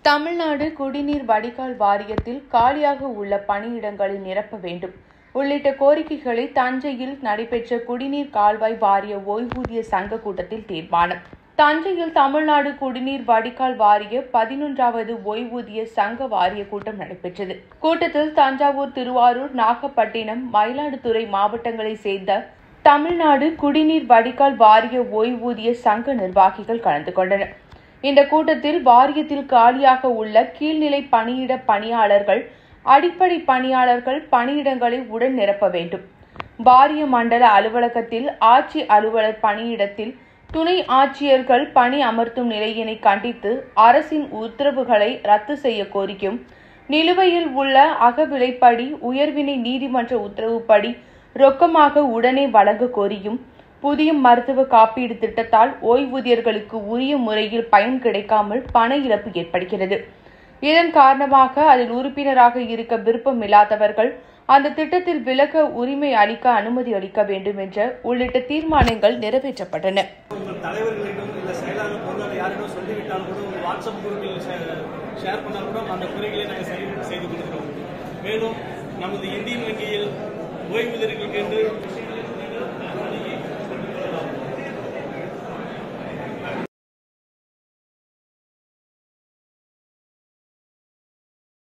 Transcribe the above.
தமிழ்நாடு குடிநீர் வடிகால் வாரியத்தில் காலியாக உள்ள பணியிடங்களை நிரப்ப வேண்டும் உள்ளிட்ட கோரிக்கைகளை தஞ்சையில் நடைபெற்ற குடிநீர் கால்வாய் வாரிய ஓய்வூதிய சங்க கூட்டத்தில் தீர்மானம். தஞ்சையில் தமிழ்நாடு குடிநீர் வடிகால் வாரிய 11வது ஓய்வூதிய சங்க வாரிய கூட்டம் நடைபெற்றது. கூட்டத்தில் தஞ்சாவூர், திருவாரூர், நாகப்பட்டினம், மயிலாடுதுறை மாவட்டங்களைச் சேர்ந்த தமிழ்நாடு குடிநீர் வடிகால் வாரிய ஓய்வூதிய சங்க நிர்வாகிகள் கலந்து கொண்டனர். இந்த கூட்டத்தில் வாரியத்தில் காலியாக உள்ள கீழ்நிலை பணியிட பணியாளர்கள், அடிப்படை பணியாளர்கள் பணியிடங்களை உடன் நிரப்ப வேண்டும். வாரிய மண்டல அலுவலகத்தில் ஆட்சி அலுவலர் பணியிடத்தில் துணை ஆட்சியர்கள் பணி அமர்த்தும் நிலையினை கண்டித்து அரசின் உத்தரவுகளை ரத்து செய்ய கோரியும், நிலுவையில் உள்ள அகவிலைப்படி உயர்வினை நீதிமன்ற உத்தரவுப்படி ரொக்கமாக உடனே வழங்க கோரியும், புதிய மருத்துவ காப்பீடு திட்டத்தால் ஓய்வூதியர்களுக்கு உரிய முறையில் பயன் கிடைக்காமல் பண இழப்பு ஏற்படுகிறது. இதன் காரணமாக அதில் உறுப்பினராக இருக்க விருப்பமில்லாதவர்கள் அந்த திட்டத்தில் விலக உரிமை அளிக்க அனுமதி அளிக்க வேண்டும் என்ற உள்ளிட்ட தீர்மானங்கள் நிறைவேற்றப்பட்டன. மேலும் நமது இந்தியன் வங்கியில் ஓய்வூதியர்களுக்கு